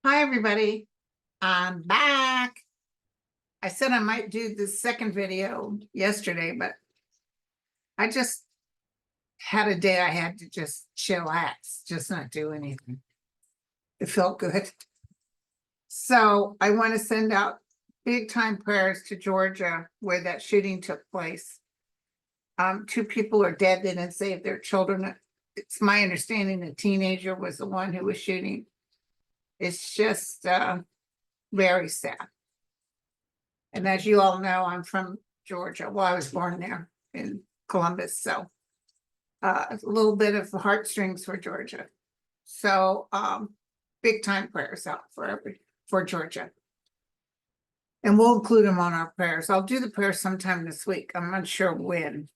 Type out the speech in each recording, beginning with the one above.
Hi, everybody. I'm back. I said I might do the second video yesterday, but I just had a day I had to just chillax, just not do anything. It felt good. So I want to send out big time prayers to Georgia where that shooting took place. Two people are dead. They didn't say if their children. It's my understanding the teenager was the one who was shooting. It's just very sad. And as you all know, I'm from Georgia. Well, I was born there in Columbus, so a little bit of the heartstrings for Georgia. So big time prayers out for Georgia. And we'll include them on our prayers. I'll do the prayers sometime this week. I'm not sure when.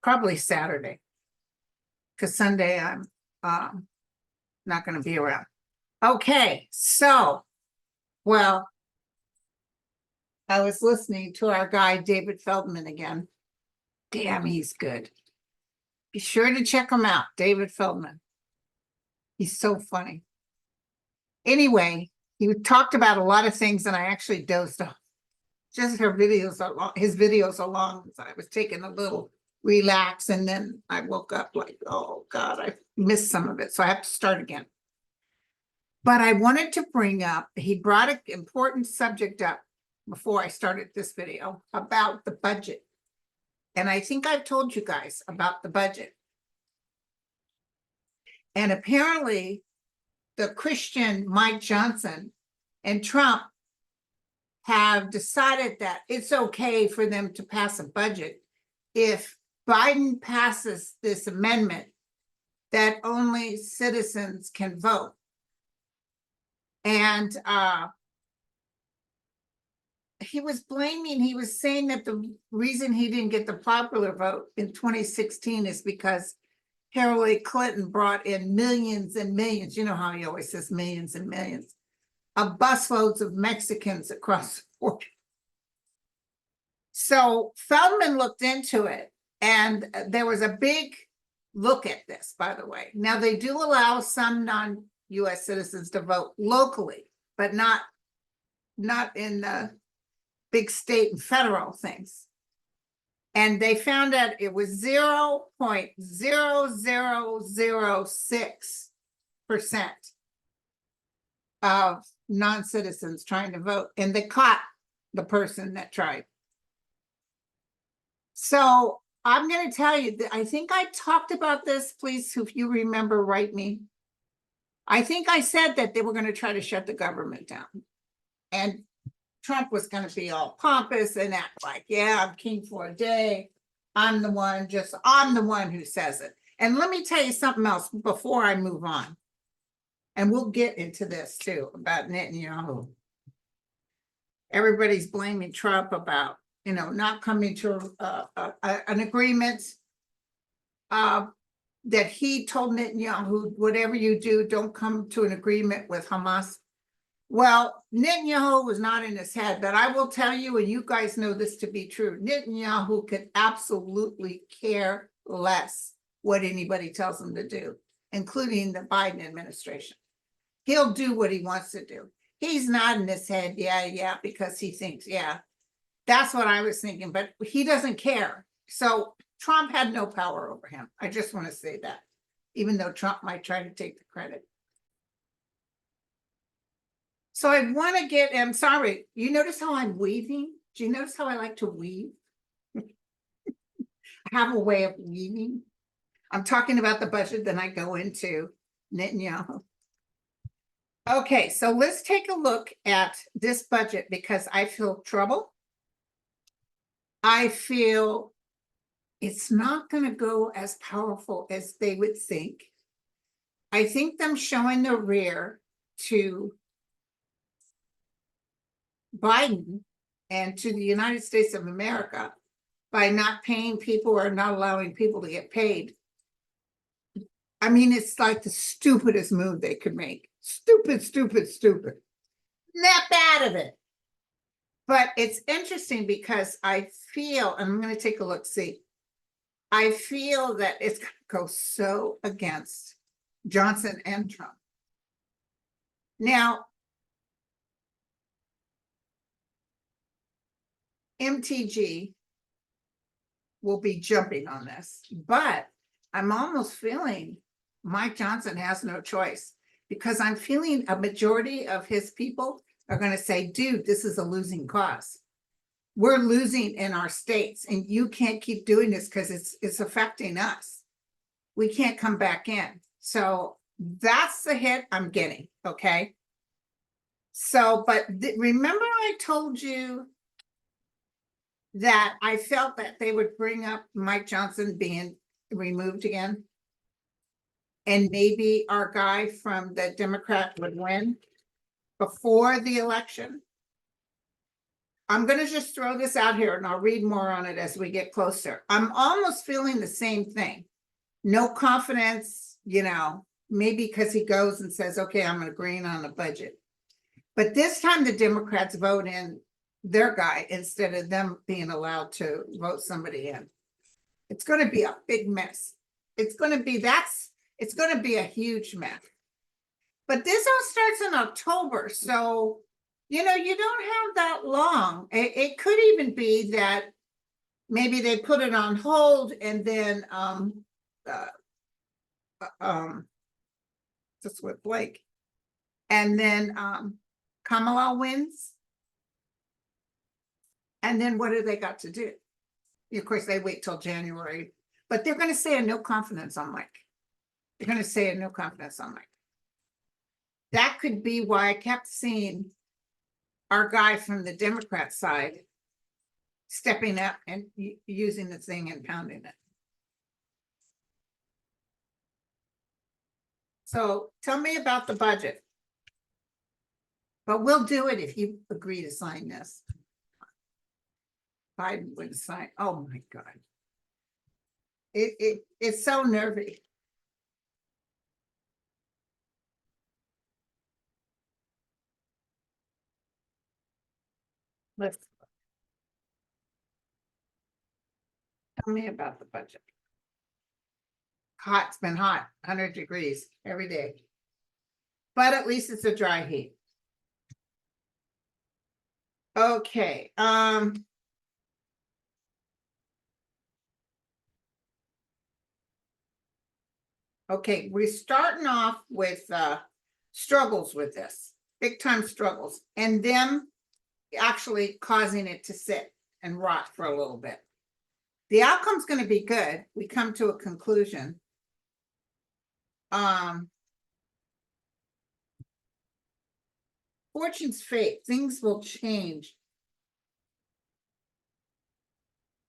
Probably Saturday. Because Sunday I'm not going to be around. Okay, so well, I was listening to our guy, David Feldman, again. Damn, he's good. Be sure to check him out, David Feldman. He's so funny. Anyway, he talked about a lot of things and I actually dozed off. Just her videos are long, his videos are long. So I was taking a little relax and then I woke up like, oh God, I missed some of it. So I have to start again. But I wanted to bring up, he brought an important subject up before I started this video about the budget. And I think I've told you guys about the budget. And apparently the Christian Mike Johnson and Trump have decided that it's okay for them to pass a budget if Biden passes this amendment that only citizens can vote. And he was saying that the reason he didn't get the popular vote in 2016 is because Hillary Clinton brought in millions and millions. You know how he always says millions and millions of busloads of Mexicans across the border. So Feldman looked into it, and there was a big look at this, by the way. Now, they do allow some non-US citizens to vote locally, but not in the big state and federal things. And they found out it was 0.0006% of non-citizens trying to vote, and they caught the person that tried. So I'm going to tell you that I think I talked about this. Please, if you remember, write me. I think I said that they were going to try to shut the government down. And Trump was going to be all pompous and act like, yeah, I'm king for a day. I'm the one who says it. And let me tell you something else before I move on. And we'll get into this too about Netanyahu. Everybody's blaming Trump about, not coming to an agreement that he told Netanyahu, whatever you do, don't come to an agreement with Hamas. Well, Netanyahu was not in his head, but I will tell you, and you guys know this to be true, Netanyahu could absolutely care less what anybody tells him to do, including the Biden administration. He'll do what he wants to do. He's not in his head, yeah, because he thinks, yeah, that's what I was thinking, but he doesn't care. So Trump had no power over him. I just want to say that, even though Trump might try to take the credit. So I want to I'm sorry, you notice how I'm weaving? Do you notice how I like to weave? I have a way of weaving. I'm talking about the budget, then I go into Netanyahu. Okay, so let's take a look at this budget because I feel trouble. I feel it's not going to go as powerful as they would think. I think them showing the rear to Biden and to the United States of America by not paying people or not allowing people to get paid. I mean, it's like the stupidest move they could make. Stupid. Snap out of it. But it's interesting because I feel, and I'm going to take a look, see. I feel that it's going to go so against Johnson and Trump. Now, MTG will be jumping on this, but I'm almost feeling Mike Johnson has no choice, because I'm feeling a majority of his people are going to say, dude, this is a losing cause. We're losing in our states, and you can't keep doing this because it's affecting us. We can't come back in. So that's the hit I'm getting. Okay. So, but remember I told you that I felt that they would bring up Mike Johnson being removed again, and maybe our guy from the Democrat would win before the election. I'm going to just throw this out here, and I'll read more on it as we get closer. I'm almost feeling the same thing. No confidence, you know, maybe because he goes and says, okay, I'm agreeing on the budget. But this time the Democrats vote in their guy instead of them being allowed to vote somebody in. It's going to be a big mess. It's going to be a huge mess. But this all starts in October. So, you know, you don't have that long. It could even be that maybe they put it on hold, and then just with Blake, and then Kamala wins. And then what do they got to do? Of course, they wait till January, but they're going to say a no confidence on Mike. They're going to say a no confidence on Mike. That could be why I kept seeing our guy from the Democrat side stepping up and using the thing and pounding it. So tell me about the budget. But we'll do it if you agree to sign this. Biden would sign. Oh my God. It's so nervy. Let's tell me about the budget. Hot, it's been hot, 100 degrees every day. But at least it's a dry heat. Okay. Okay, we're starting off with struggles with this, big time struggles, and them actually causing it to sit and rot for a little bit. The outcome's going to be good. We come to a conclusion. Fortune's fate, things will change.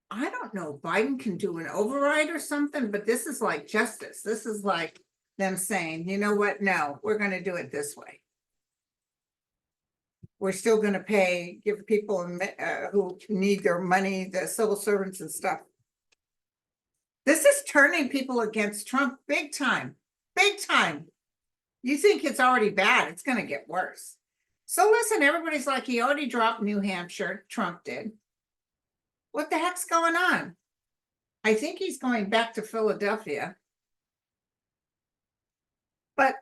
I don't know, Biden can do an override or something, but this is like justice. This is like them saying, you know what? No, we're going to do it this way. We're still going to give people who need their money, the civil servants and stuff. This is turning people against Trump big time, big time. You think it's already bad, it's going to get worse. So listen, everybody's like, he already dropped New Hampshire, Trump did. What the heck's going on? I think he's going back to Philadelphia. But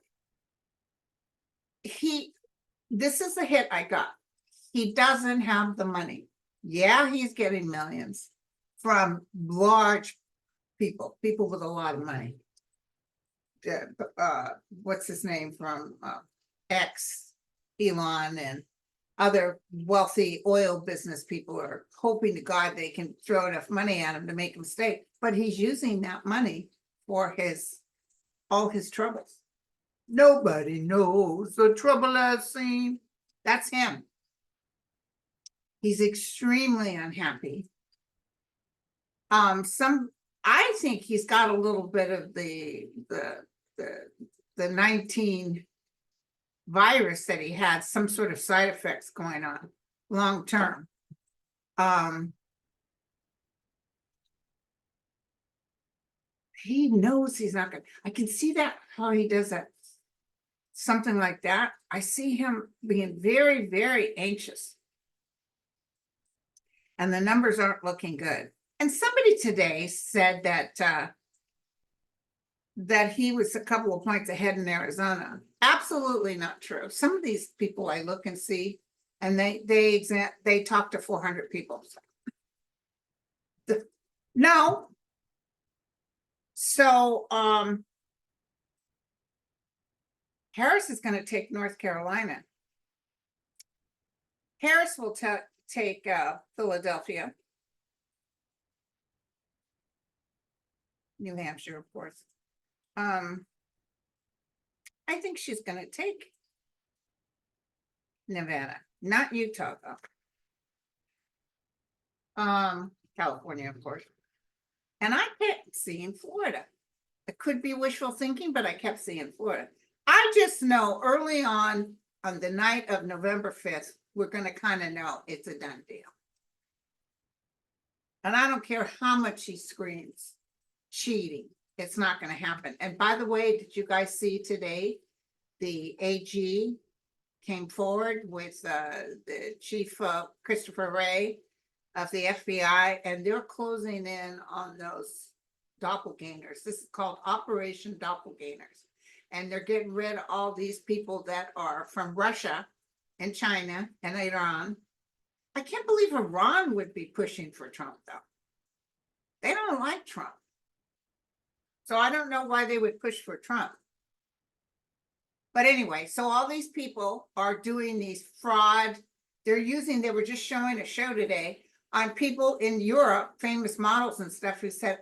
this is the hit I got. He doesn't have the money. Yeah, he's getting millions from large people with a lot of money. What's his name from X, Elon, and other wealthy oil business people are hoping to God they can throw enough money at him to make him stay. But he's using that money for all his troubles. Nobody knows the trouble I've seen. That's him. He's extremely unhappy. I think he's got a little bit of the 19 virus that he had, some sort of side effects going on long term. He knows he's not gonna. I can see that how he does that. Something like that. I see him being very, very anxious. And the numbers aren't looking good. And somebody today said that that he was a couple of points ahead in Arizona. Absolutely not true. Some of these people I look and see, and they talk to 400 people. No. So Harris is going to take North Carolina. Harris will take Philadelphia. New Hampshire, of course. I think she's going to take Nevada, not Utah, though. California, of course. And I kept seeing Florida. It could be wishful thinking, but I kept seeing Florida. I just know early on the night of November 5th, we're going to kind of know it's a done deal. And I don't care how much she screams cheating, it's not going to happen. And by the way, did you guys see today the AG came forward with the chief Christopher Wray of the FBI, and they're closing in on those doppelgangers. This is called Operation Doppelgangers. And they're getting rid of all these people that are from Russia and China and Iran. I can't believe Iran would be pushing for Trump, though. They don't like Trump. So I don't know why they would push for Trump. But anyway, so all these people are doing these fraud. They were just showing a show today on people in Europe, famous models and stuff, who said,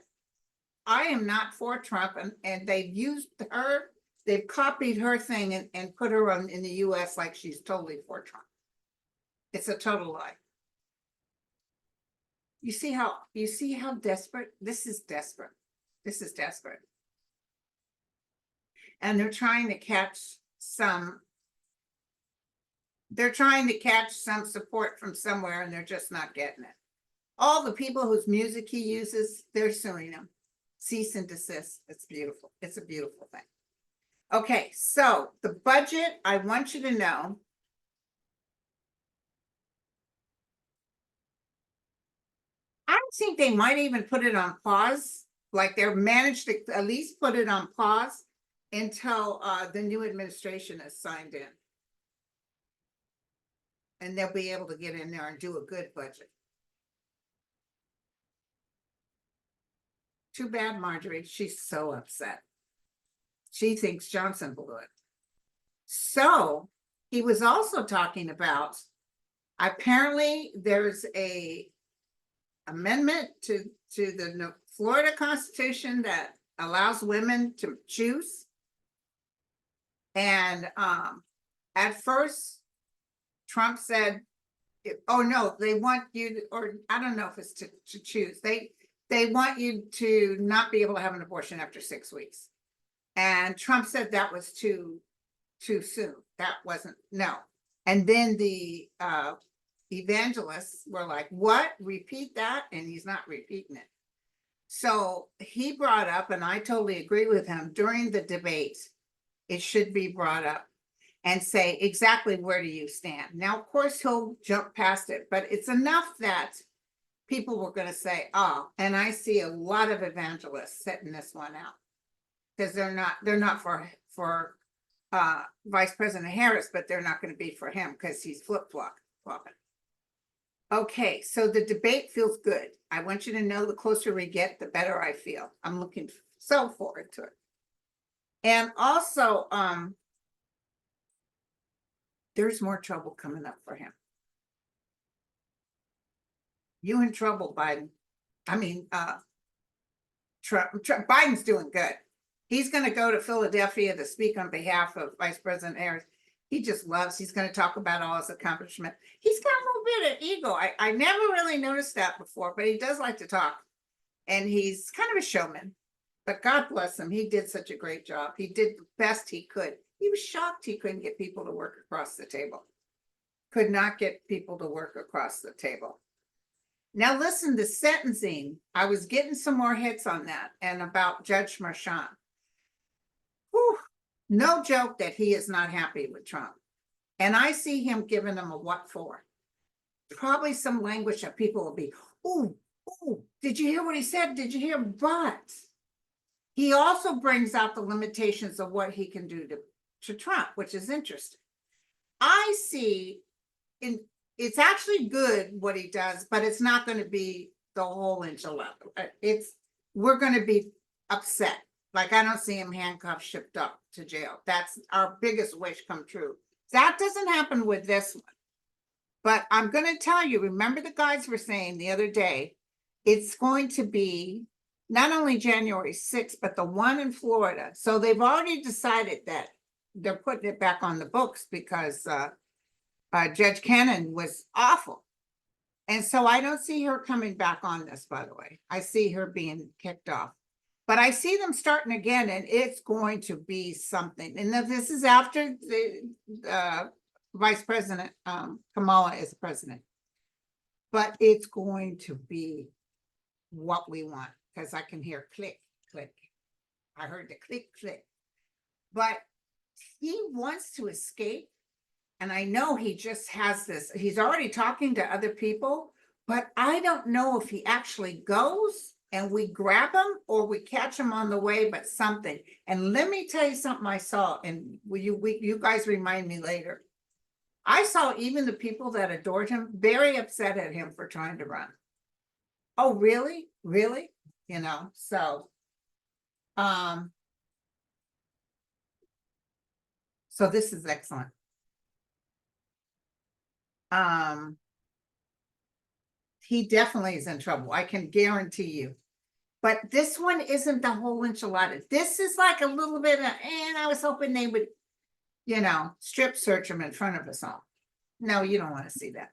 I am not for Trump. And they've used her, they've copied her thing and put her in the US like she's totally for Trump. It's a total lie. You see how desperate? This is desperate. This is desperate. And they're trying to catch some support from somewhere, and they're just not getting it. All the people whose music he uses, they're suing him. Cease and desist. It's beautiful. It's a beautiful thing. Okay, so the budget, I want you to know, I think they might even put it on pause, like they're managed to at least put it on pause until the new administration is signed in. And they'll be able to get in there and do a good budget. Too bad, Marjorie. She's so upset. She thinks Johnson blew it. So he was also talking about, apparently there's a amendment to the Florida Constitution that allows women to choose. And at first, Trump said, oh no, they want you to, or I don't know if it's to choose. They want you to not be able to have an abortion after 6 weeks. And Trump said that was too soon. That wasn't, no. And then the evangelists were like, what? Repeat that? And he's not repeating it. So he brought up, and I totally agree with him, during the debate, it should be brought up and say exactly where do you stand. Now, of course, he'll jump past it, but it's enough that people were going to say, oh, and I see a lot of evangelists setting this one out because they're not for Vice President Harris, but they're not going to be for him because he's flip-flopping. Okay, so the debate feels good. I want you to know the closer we get, the better I feel. I'm looking so forward to it. And also, there's more trouble coming up for him. You in trouble, Biden. I mean, Trump, Biden's doing good. He's going to go to Philadelphia to speak on behalf of Vice President Harris. He just loves, he's going to talk about all his accomplishments. He's got a little bit of ego. I never really noticed that before, but he does like to talk. And he's kind of a showman. But God bless him. He did such a great job. He did the best he could. He was shocked he couldn't get people to work across the table. Could not get people to work across the table. Now listen, the sentencing, I was getting some more hits on that and about Judge Marchand. Whew, no joke that he is not happy with Trump. And I see him giving him a what for. Probably some language that people will be, oh, did you hear what he said? Did you hear? But he also brings out the limitations of what he can do to Trump, which is interesting. I see it's actually good what he does, but it's not going to be the whole enchilada. We're going to be upset. Like, I don't see him handcuffed, shipped up to jail. That's our biggest wish come true. That doesn't happen with this one. But I'm going to tell you, remember the guys were saying the other day, it's going to be not only January 6th, but the one in Florida. So they've already decided that they're putting it back on the books because Judge Cannon was awful. And so I don't see her coming back on this, by the way. I see her being kicked off. But I see them starting again, and it's going to be something. And this is after the Vice President Kamala is president. But it's going to be what we want, because I can hear click, click. I heard the click, click. But he wants to escape. And I know he just has this, he's already talking to other people, but I don't know if he actually goes and we grab him or we catch him on the way, but something. And let me tell you something I saw, and you guys remind me later. I saw even the people that adored him very upset at him for trying to run. Oh, really? Really? You know, so this is excellent. He definitely is in trouble. I can guarantee you. But this one isn't the whole enchilada. This is like a little bit of, and I was hoping they would, you know, strip search him in front of us all. No, you don't want to see that.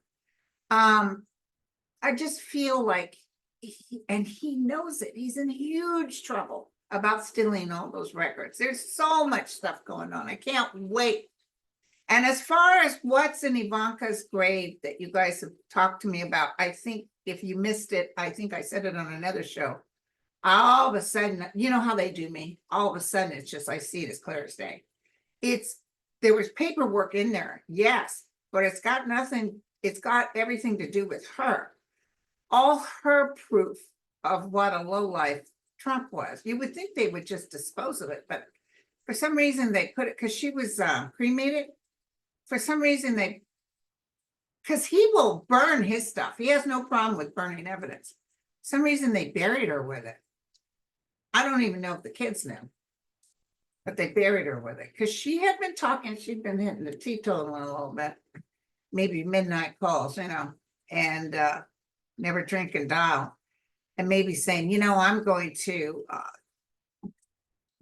I just feel like, and he knows it. He's in huge trouble about stealing all those records. There's so much stuff going on. I can't wait. And as far as what's in Ivanka's grave that you guys have talked to me about, I think if you missed it, I think I said it on another show. All of a sudden, you know how they do me. All of a sudden, it's just, I see it as clear as day. There was paperwork in there, yes, but it's got nothing, it's got everything to do with her. All her proof of what a lowlife Trump was. You would think they would just dispose of it, but for some reason they put it, because she was cremated. For some reason because he will burn his stuff. He has no problem with burning evidence. For some reason they buried her with it. I don't even know if the kids knew, but they buried her with it because she had been talking. She'd been hitting the teetotaling a little bit, maybe midnight calls, you know, and never drink and dial, and maybe saying, you know, I'm going to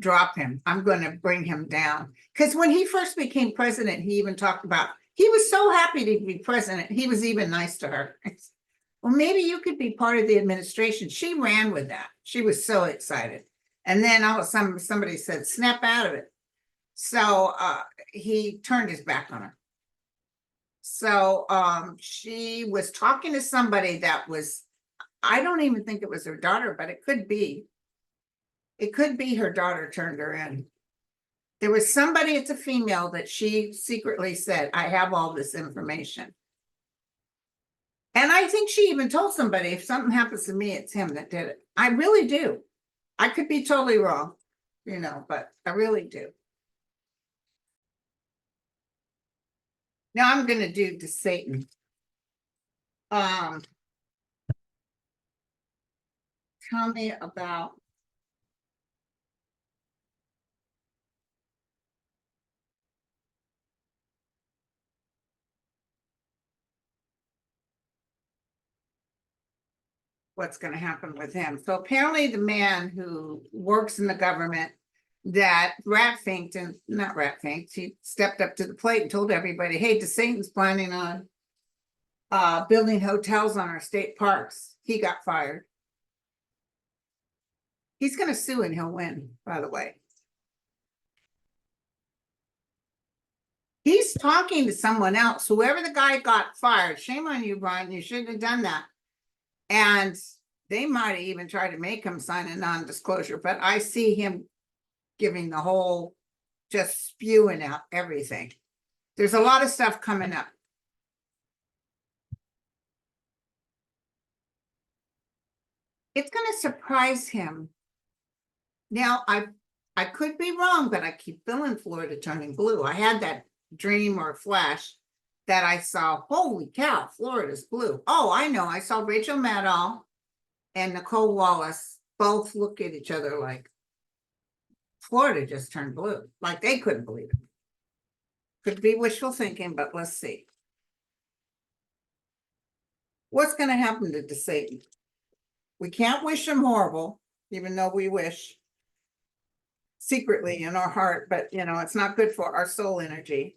drop him. I'm going to bring him down. Because when he first became president, he even talked about, he was so happy to be president. He was even nice to her. Well, maybe you could be part of the administration. She ran with that. She was so excited. And then all of a sudden somebody said, snap out of it. So he turned his back on her. So she was talking to somebody that was, I don't even think it was her daughter, but it could be. It could be her daughter turned her in. There was somebody, it's a female, that she secretly said, I have all this information. And I think she even told somebody, if something happens to me, it's him that did it. I really do. I could be totally wrong, you know, but I really do. Now I'm going to do to Satan. Tell me about what's going to happen with him. So apparently the man who works in the government that not rat finked, he stepped up to the plate and told everybody, hey, DeSatan's planning on building hotels on our state parks. He got fired. He's going to sue and he'll win, by the way. He's talking to someone else. Whoever the guy got fired, shame on you, Brian, you shouldn't have done that. And they might have even tried to make him sign a non-disclosure, but I see him giving the whole, just spewing out everything. There's a lot of stuff coming up. It's going to surprise him Now, I could be wrong, but I keep feeling Florida turning blue. I had that dream or flash that I saw, holy cow, Florida's blue. Oh, I know. I saw Rachel Maddow and Nicole Wallace both look at each other like, Florida just turned blue. Like they couldn't believe it. Could be wishful thinking, but let's see. What's going to happen to Satan? We can't wish him horrible, even though we wish secretly in our heart, but you know, it's not good for our soul energy.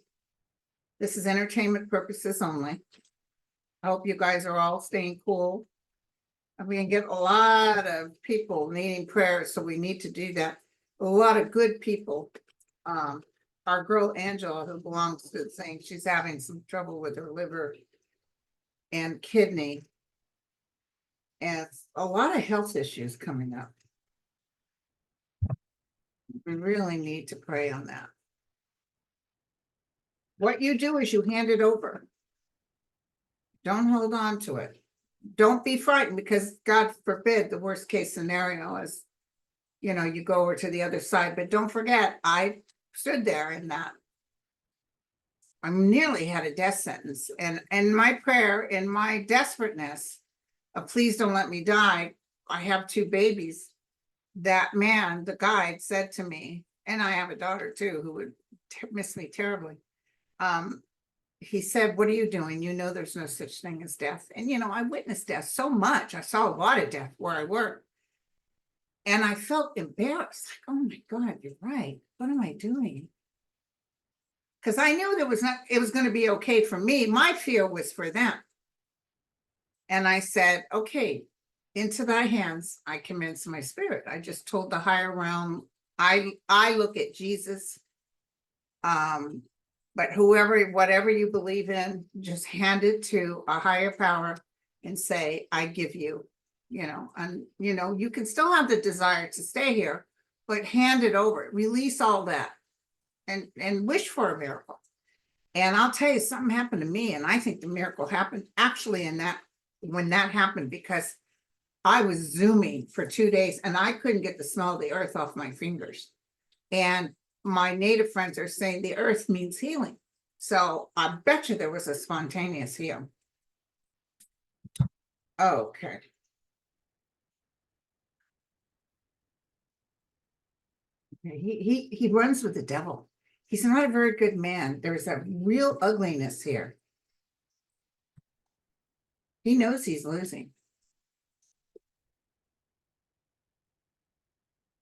This is entertainment purposes only. I hope you guys are all staying cool. We can get a lot of people needing prayers, so we need to do that. A lot of good people. Our girl Angela, who belongs to the thing, she's having some trouble with her liver and kidney, and a lot of health issues coming up. We really need to pray on that. What you do is you hand it over. Don't hold on to it. Don't be frightened, because God forbid the worst case scenario is, you know, you go over to the other side. But don't forget, I stood there in that. I nearly had a death sentence. And my prayer, in my desperateness of please don't let me die, I have 2 babies. That man, the guide, said to me, and I have a daughter too, who would miss me terribly. He said, what are you doing? You know, there's no such thing as death. And, you know, I witnessed death so much. I saw a lot of death where I work. And I felt embarrassed. Like, oh my God, you're right. What am I doing? Because I knew it was going to be okay for me. My fear was for them. And I said, okay, into thy hands, I commence my spirit. I just told the higher realm, I look at Jesus. But whatever you believe in, just hand it to a higher power and say, I give you, you know, and, you know, you can still have the desire to stay here, but hand it over, release all that and wish for a miracle. And I'll tell you, something happened to me. And I think the miracle happened actually when that happened, because I was zooming for 2 days and I couldn't get the smell of the earth off my fingers. And my native friends are saying the earth means healing. So I bet you there was a spontaneous heal. Okay. He runs with the devil. He's not a very good man. There's a real ugliness here. He knows he's losing.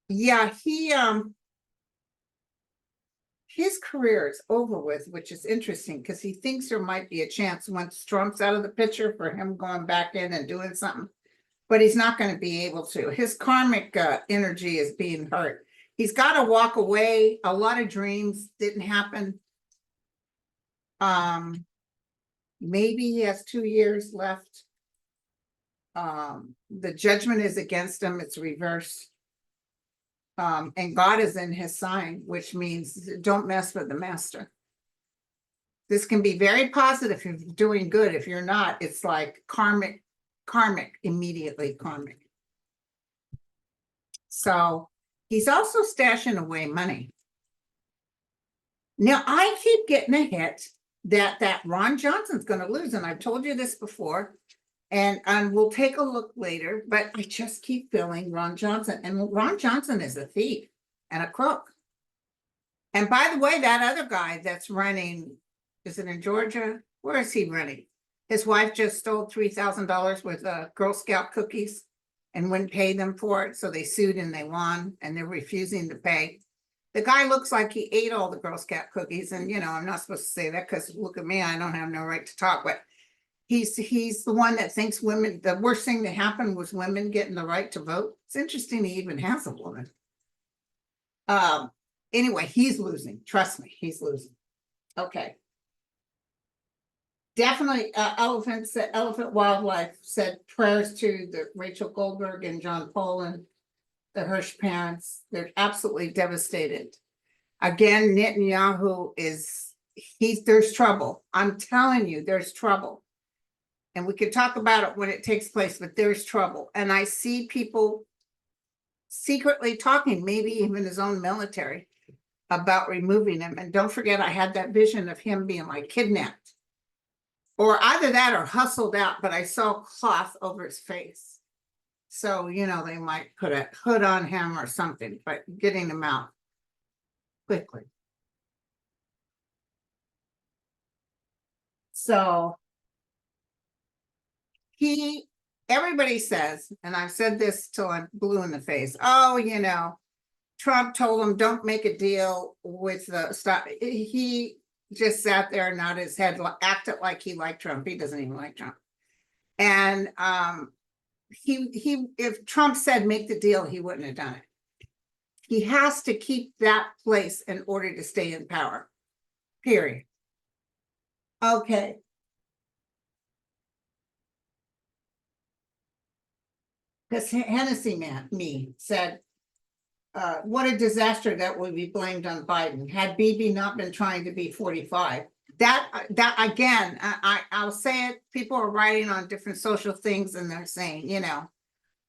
Yeah, his career is over with, which is interesting because he thinks there might be a chance once Trump's out of the picture for him going back in and doing something, but he's not going to be able to. His karmic energy is being hurt. He's got to walk away. A lot of dreams didn't happen. Maybe he has 2 years left. The judgment is against him. It's reversed. And God is in his sign, which means don't mess with the master. This can be very positive if you're doing good. If you're not, it's like karmic, immediately karmic. So he's also stashing away money. Now I keep getting a hit that Ron Johnson's going to lose. And I've told you this before. And we'll take a look later, but I just keep feeling Ron Johnson. And Ron Johnson is a thief and a crook. And by the way, that other guy that's running, is it in Georgia? Where is he running? His wife just stole $3,000 worth of Girl Scout cookies and wouldn't pay them for it. So they sued and they won, and they're refusing to pay. The guy looks like he ate all the Girl Scout cookies. And, you know, I'm not supposed to say that because look at me, I don't have no right to talk, but he's the one that thinks women, the worst thing that happened was women getting the right to vote. It's interesting he even has a woman. Anyway, he's losing. Trust me, he's losing. Okay. Definitely, Elephant Wildlife said prayers to the Rachel Goldberg and John Poland, the Hirsch parents. They're absolutely devastated. Again, Netanyahu there's trouble. I'm telling you, there's trouble. And we can talk about it when it takes place, but there's trouble. And I see people secretly talking, maybe even his own military, about removing him. And don't forget, I had that vision of him being like kidnapped, or either that or hustled out, but I saw cloth over his face. So, you know, they might put a hood on him or something, but getting him out quickly. So everybody says, and I've said this till I'm blue in the face, oh, you know, Trump told him, don't make a deal with the stop. He just sat there and nodded his head, acted like he liked Trump. He doesn't even like Trump. And if Trump said make the deal, he wouldn't have done it. He has to keep that place in order to stay in power, period. Okay. Because Hennessy me said, what a disaster that would be blamed on Biden. Had Bibi not been trying to be 45. That again, I'll say it, people are writing on different social things and they're saying, you know,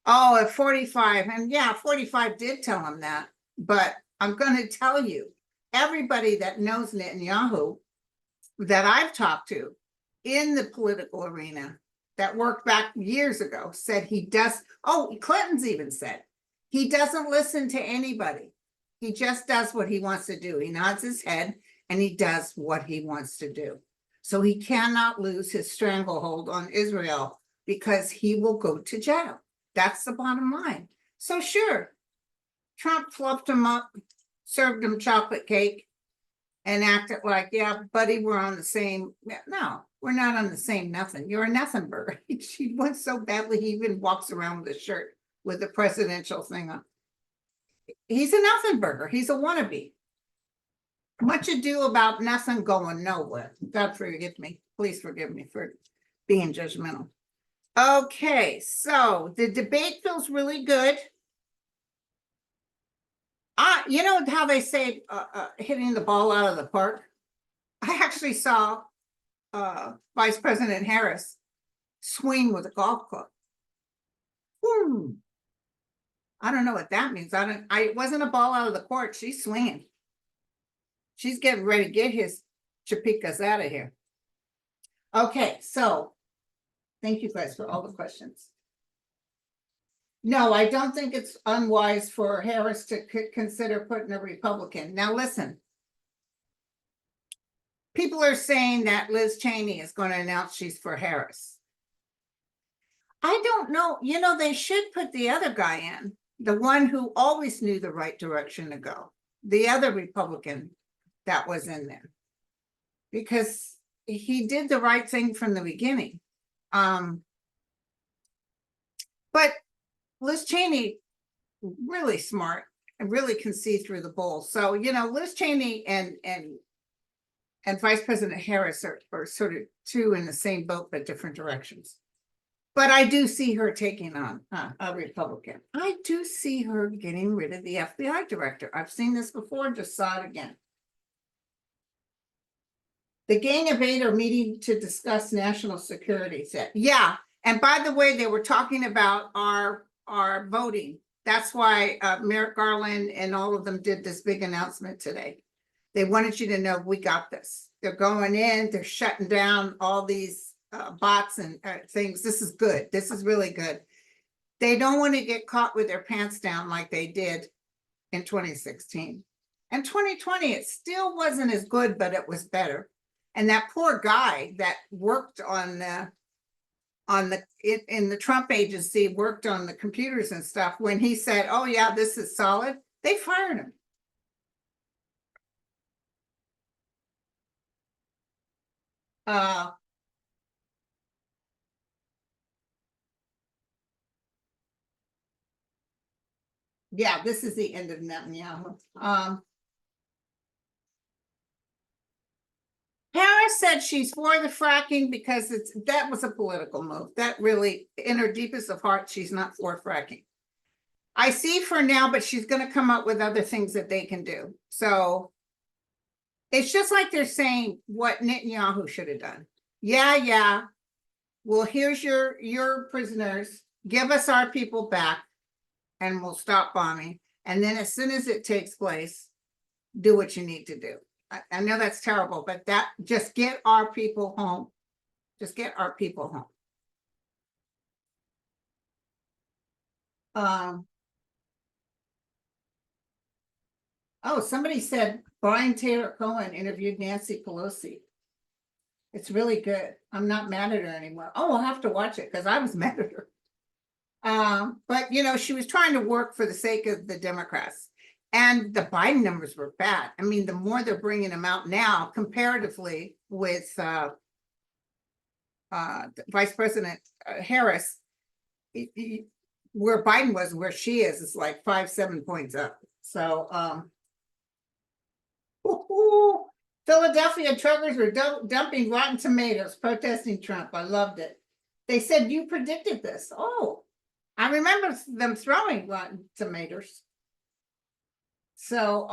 oh, at 45, and yeah, 45 did tell him that, but I'm going to tell you, everybody that knows Netanyahu that I've talked to in the political arena that worked back years ago said he does, oh, Clinton's even said, he doesn't listen to anybody. He just does what he wants to do. He nods his head and he does what he wants to do. So he cannot lose his stranglehold on Israel because he will go to jail. That's the bottom line. So sure, Trump fluffed him up, served him chocolate cake, and acted like, yeah, buddy, we're on the same. No, we're not on the same nothing. You're a nothing burger. He went so badly, he even walks around with a shirt with the presidential thing on. He's a nothing burger. He's a wannabe. Much ado about nothing going nowhere. God forgive me. Please forgive me for being judgmental. Okay, so the debate feels really good. You know how they say hitting the ball out of the park? I actually saw Vice President Harris swing with a golf club. I don't know what that means. It wasn't a ball out of the court. She's swinging. She's getting ready to get his chapikas out of here. Okay, so thank you guys for all the questions. No, I don't think it's unwise for Harris to consider putting a Republican. Now, listen. People are saying that Liz Cheney is going to announce she's for Harris. I don't know. You know, they should put the other guy in, the one who always knew the right direction to go, the other Republican that was in there, because he did the right thing from the beginning. But Liz Cheney, really smart and really can see through the bull. So, you know, Liz Cheney and Vice President Harris are sort of two in the same boat, but different directions. But I do see her taking on a Republican. I do see her getting rid of the FBI director. I've seen this before, just saw it again. The Gang of Eight are meeting to discuss national security. Yeah, and by the way, they were talking about our voting. That's why Merrick Garland and all of them did this big announcement today. They wanted you to know we got this. They're going in, they're shutting down all these bots and things. This is good. This is really good. They don't want to get caught with their pants down like they did in 2016. And 2020, it still wasn't as good, but it was better. And that poor guy that worked in the Trump agency, worked on the computers and stuff, when he said, oh yeah, this is solid, they fired him. Yeah, this is the end of Netanyahu. Harris said she's for the fracking because that was a political move. That really, in her deepest of heart, she's not for fracking. I see for now, but she's going to come up with other things that they can do. So it's just like they're saying what Netanyahu should have done. Yeah. Well, here's your prisoners. Give us our people back. and we'll stop bombing. And then as soon as it takes place, do what you need to do. I know that's terrible, but that just get our people home. Just get our people home. Oh, somebody said Brian Taylor Cohen interviewed Nancy Pelosi. It's really good. I'm not mad at her anymore. Oh, I'll have to watch it because I was mad at her. But you know, she was trying to work for the sake of the Democrats, and the Biden numbers were bad. I mean, the more they're bringing them out now, comparatively with Vice President Harris, where Biden was, where she is like 5-7 points up. So, Philadelphia truckers were dumping rotten tomatoes, protesting Trump. I loved it. They said, you predicted this. Oh, I remember them throwing rotten tomatoes. So,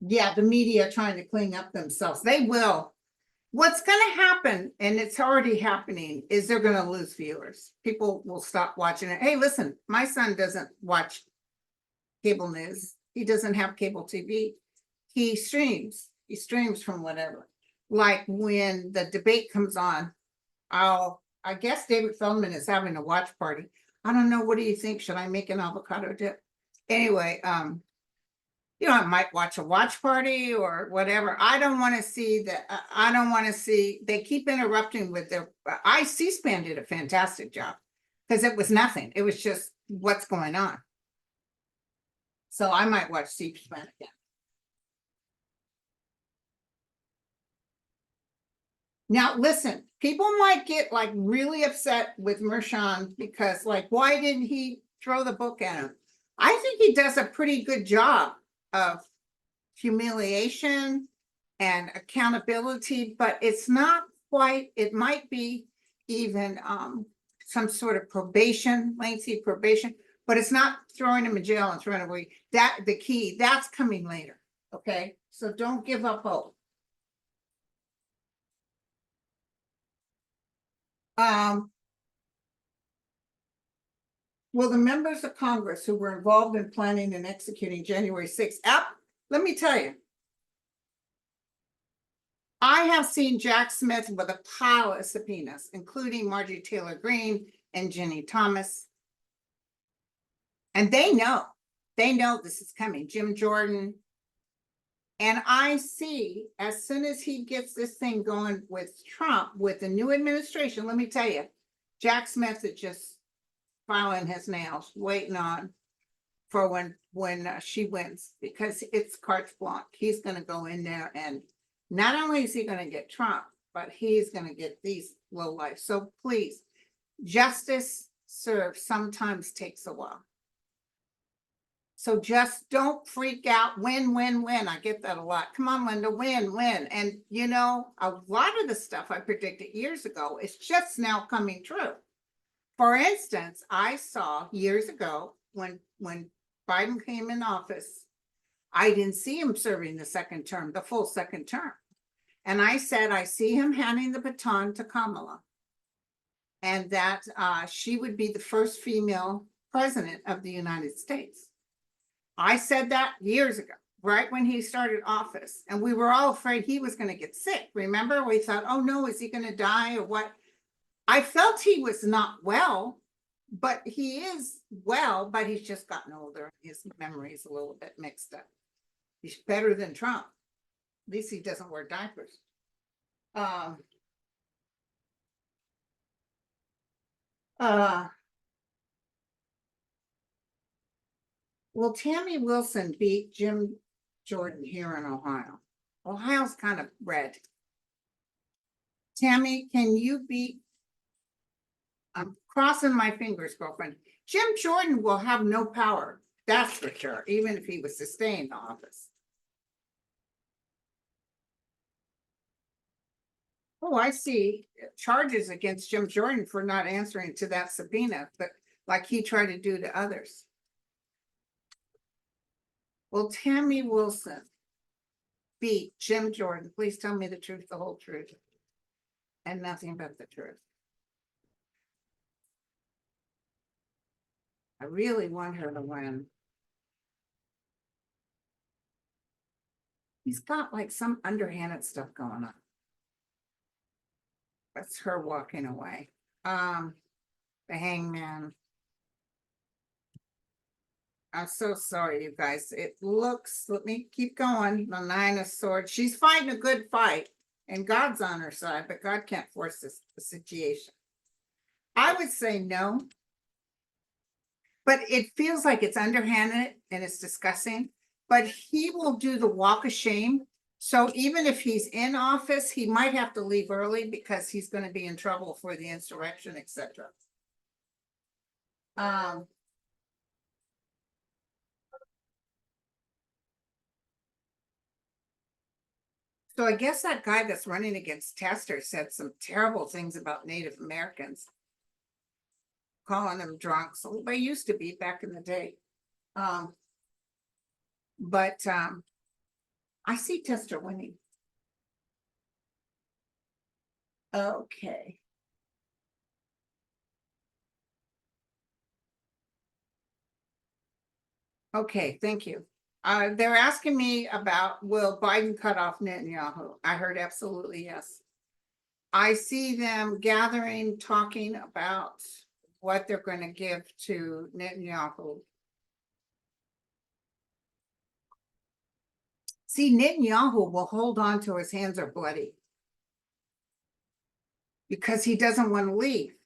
yeah, the media trying to clean up themselves. They will. What's going to happen, and it's already happening, is they're going to lose viewers. People will stop watching it. Hey, listen, my son doesn't watch cable news. He doesn't have cable TV. He streams. He streams from whatever. Like when the debate comes on, I guess David Feldman is having a watch party. I don't know. What do you think? Should I make an avocado dip? Anyway, you know, I might watch a watch party or whatever. I don't want to see that. I don't want to see, they keep interrupting with their, C-SPAN did a fantastic job because it was nothing. It was just what's going on. So I might watch C-SPAN again. Now, listen, people might get like really upset with Mershon because like, why didn't he throw the book at him? I think he does a pretty good job of humiliation and accountability, but it's not quite, it might be even some sort of probation, lengthy probation, but it's not throwing him in jail and throwing him away. That the key, that's coming later. Okay, so don't give up hope. Will the members of Congress who were involved in planning and executing January 6th, let me tell you, I have seen Jack Smith with a pile of subpoenas, including Marjorie Taylor Greene and Jenny Thomas. And they know this is coming, Jim Jordan. And I see as soon as he gets this thing going with Trump, with the new administration, let me tell you, Jack Smith is just filing his nails, waiting on for when she wins, because it's carte blanche. He's going to go in there, and not only is he going to get Trump, but he's going to get these lowlifes. So please, justice served sometimes takes a while. So just don't freak out. Win. I get that a lot. Come on, Linda, win. And you know, a lot of the stuff I predicted years ago is just now coming true. For instance, I saw years ago when Biden came in office, I didn't see him serving the second term, the full second term. And I said, I see him handing the baton to Kamala, and that she would be the first female president of the United States. I said that years ago, right when he started office, and we were all afraid he was going to get sick. Remember, we thought, oh no, is he going to die or what? I felt he was not well, but he is well, but he's just gotten older. His memory is a little bit mixed up. He's better than Trump. At least he doesn't wear diapers. Will Tammy Wilson beat Jim Jordan here in Ohio? Ohio's kind of red. Tammy, can you beat? I'm crossing my fingers, girlfriend. Jim Jordan will have no power. That's for sure, even if he was to stay in the office. Oh, I see charges against Jim Jordan for not answering to that subpoena, but like he tried to do to others. Will Tammy Wilson beat Jim Jordan? Please tell me the truth, the whole truth, and nothing but the truth. I really want her to win. He's got like some underhanded stuff going on. That's her walking away. The hangman. I'm so sorry, you guys. It looks, let me keep going. The 9 of Swords. She's fighting a good fight, and God's on her side, but God can't force this situation. I would say no, but it feels like it's underhanded and it's disgusting. But he will do the walk of shame. So even if he's in office, he might have to leave early because he's going to be in trouble for the insurrection, etc. So I guess that guy that's running against Tester said some terrible things about Native Americans, calling them drunks. So they used to be back in the day. But I see Tester winning. Okay. Okay, thank you. They're asking me about, will Biden cut off Netanyahu? I heard absolutely yes. I see them gathering, talking about what they're going to give to Netanyahu. See, Netanyahu will hold on till his hands are bloody because he doesn't want to leave.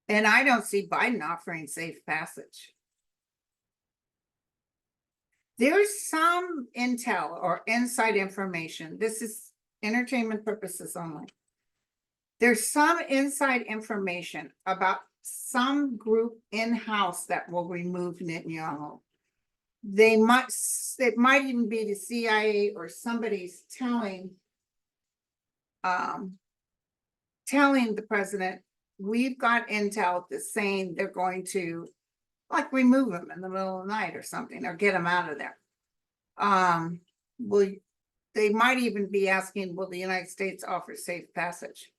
And I don't see Biden offering safe passage. There's some intel or inside information. This is entertainment purposes only. There's some inside information about some group in-house that will remove Netanyahu. It might even be the CIA or somebody's telling the president, we've got intel that's saying they're going to like remove him in the middle of the night or something, or get him out of there. They might even be asking, will the United States offer safe passage?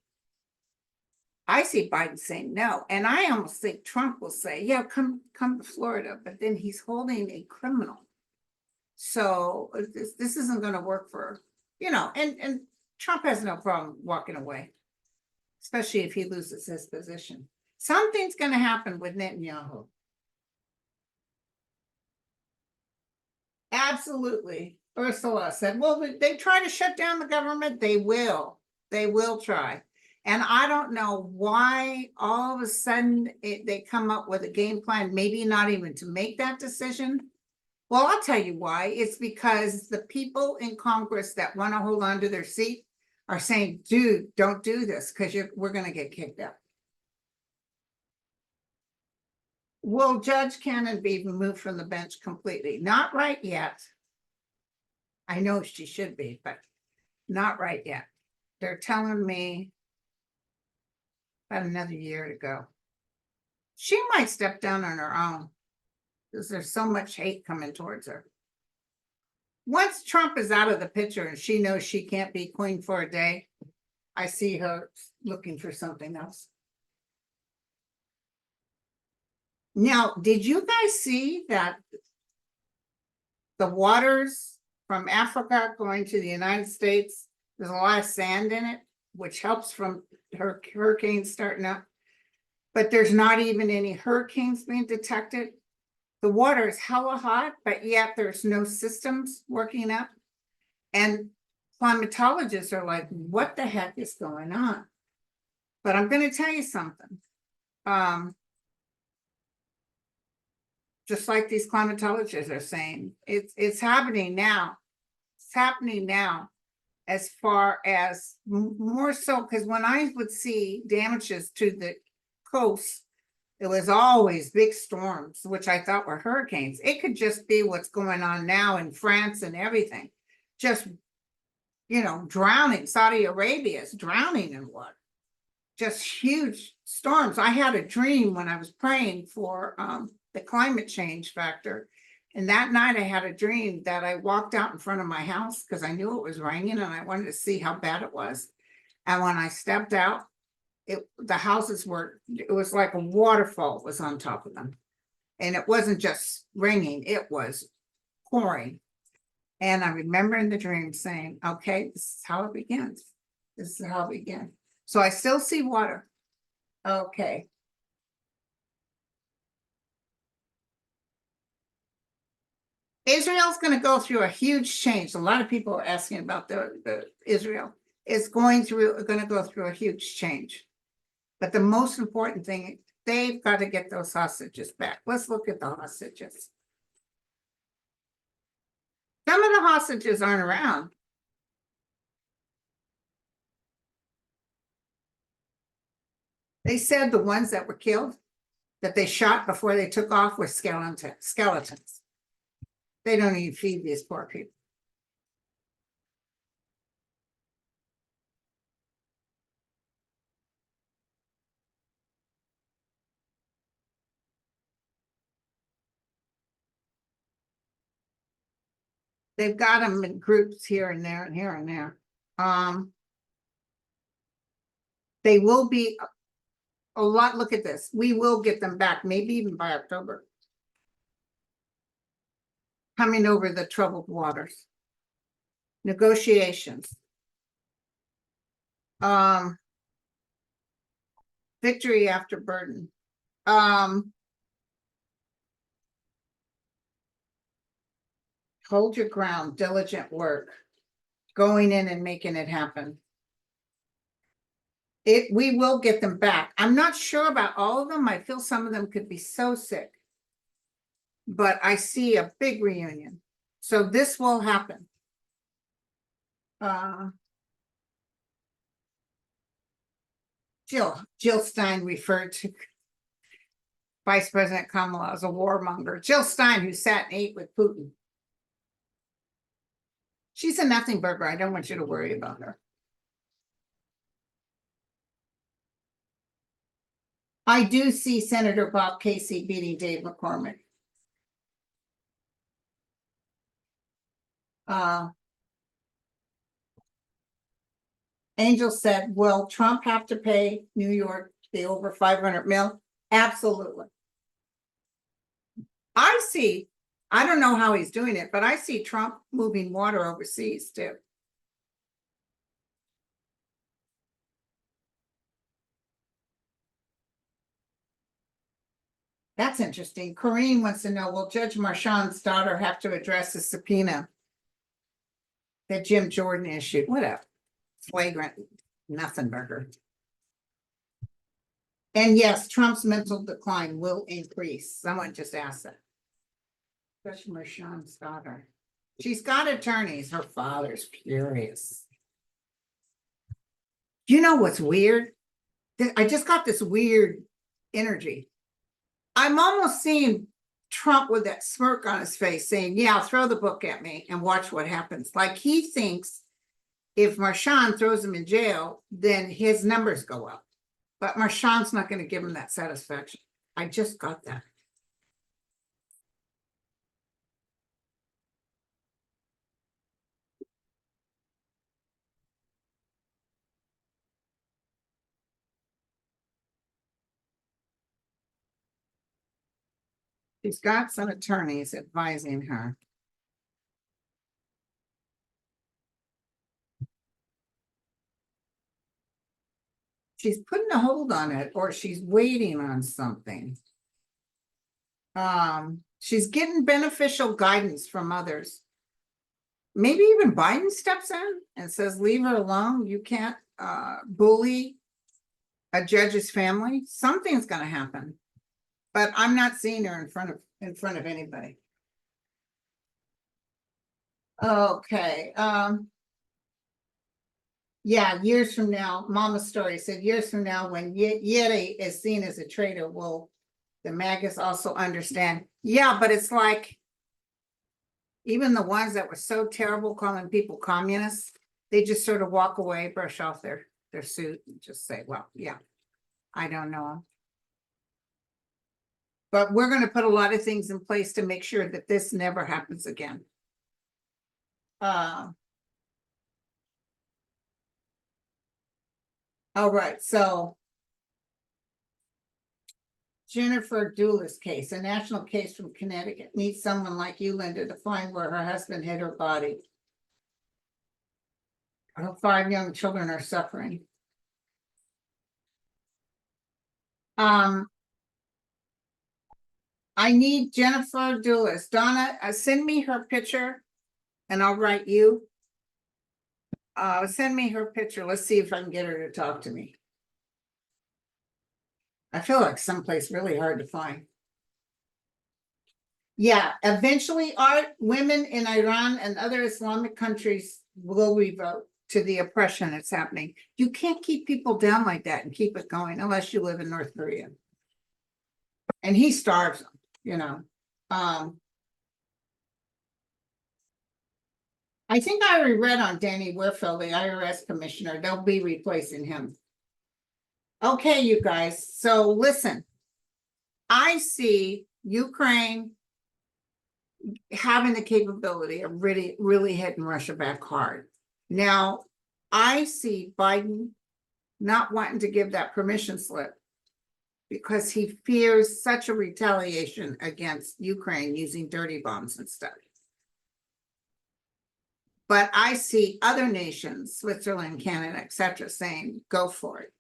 I see Biden saying no, and I almost think Trump will say, yeah, come to Florida, but then he's holding a criminal. So this isn't going to work for, and Trump has no problem walking away, especially if he loses his position. Something's going to happen with Netanyahu. Absolutely. Ursula said, well, they try to shut down the government. They will try. And I don't know why all of a sudden they come up with a game plan, maybe not even to make that decision. Well, I'll tell you why. It's because the people in Congress that want to hold on to their seat are saying, dude, don't do this because we're going to get kicked out. Will Judge Cannon be removed from the bench completely? Not right yet. I know she should be, but not right yet. They're telling me about another year to go. She might step down on her own because there's so much hate coming towards her. Once Trump is out of the picture and she knows she can't be queen for a day, I see her looking for something else. Now, did you guys see that the waters from Africa going to the United States, there's a lot of sand in it, which helps from hurricanes starting up, but there's not even any hurricanes being detected. The water is hella hot, but yet there's no systems working up. And climatologists are like, what the heck is going on? But I'm going to tell you something. Just like these climatologists are saying, it's happening now. It's happening now, as far as more so, because when I would see damages to the coast, it was always big storms, which I thought were hurricanes. It could just be what's going on now in France and everything. Just, drowning. Saudi Arabia is drowning in water. Just huge storms. I had a dream when I was praying for the climate change factor. And that night I had a dream that I walked out in front of my house because I knew it was raining and I wanted to see how bad it was. And when I stepped out, the houses were, it was like a waterfall was on top of them. And it wasn't just raining, it was pouring. And I remember in the dream saying, okay, this is how it begins. This is how it begins. So I still see water. Okay. Israel's going to go through a huge change. A lot of people are asking about the Israel is going to go through a huge change. But the most important thing, they've got to get those hostages back. Let's look at the hostages. Some of the hostages aren't around. They said the ones that were killed, that they shot before they took off, were skeletons. They don't even feed these poor people. They've got them in groups here and there and here and there. They will be a lot. Look at this. We will get them back, maybe even by October. Coming over the troubled waters. Negotiations. Victory after burden. Hold your ground, diligent work, going in and making it happen. We will get them back. I'm not sure about all of them. I feel some of them could be so sick. But I see a big reunion. So this will happen. Jill Stein referred to Vice President Kamala as a warmonger. Jill Stein, who sat and ate with Putin. She's a nothing burger. I don't want you to worry about her. I do see Senator Bob Casey beating Dave McCormick. Angel said, will Trump have to pay New York the over 500 mil? Absolutely. I don't know how he's doing it, but I see Trump moving water overseas too. That's interesting. Corrine wants to know, will Judge Marchand's daughter have to address the subpoena that Jim Jordan issued? What a flagrant nothing burger. And yes, Trump's mental decline will increase. Someone just asked that. Judge Marchand's daughter. She's got attorneys. Her father's furious. You know what's weird? I just got this weird energy. I'm almost seeing Trump with that smirk on his face saying, yeah, throw the book at me and watch what happens. Like he thinks if Marchand throws him in jail, then his numbers go up. But Marchand's not going to give him that satisfaction. I just got that. She's got some attorneys advising her. She's putting a hold on it, or she's waiting on something. She's getting beneficial guidance from others. Maybe even Biden steps in and says, leave her alone. You can't bully a judge's family. Something's going to happen. But I'm not seeing her in front of anybody. Okay. Yeah, years from now, Mama Story said years from now, when Yeti is seen as a traitor, will the MAGAs also understand? Yeah, but it's like even the ones that were so terrible calling people communists, they just sort of walk away, brush off their suit and just say, well, yeah, I don't know. But we're going to put a lot of things in place to make sure that this never happens again. All right, so Jennifer Doulis case, a national case from Connecticut, needs someone like you, Linda, to find where her husband hid her body. Her 5 young children are suffering. I need Jennifer Doulis. Donna, send me her picture and I'll write you. Send me her picture. Let's see if I can get her to talk to me. I feel like someplace really hard to find. Yeah, eventually women in Iran and other Islamic countries will revolt to the oppression that's happening. You can't keep people down like that and keep it going unless you live in North Korea. And he starves them, you know. I think I already read on Danny Werfel, the IRS commissioner. They'll be replacing him. Okay, you guys. So listen, I see Ukraine having the capability of really hitting Russia back hard. Now, I see Biden not wanting to give that permission slip because he fears such a retaliation against Ukraine using dirty bombs and stuff. But I see other nations, Switzerland, Canada, etc., saying, go for it.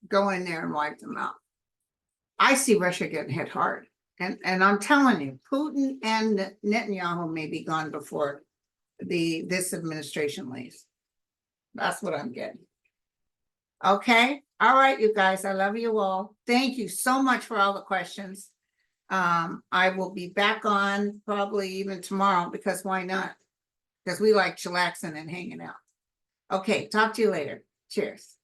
Go in there and wipe them out. I see Russia getting hit hard. And I'm telling you, Putin and Netanyahu may be gone before this administration leaves. That's what I'm getting. Okay. All right, you guys. I love you all. Thank you so much for all the questions. I will be back on probably even tomorrow because why not? Because we like chillaxing and hanging out. Okay. Talk to you later. Cheers.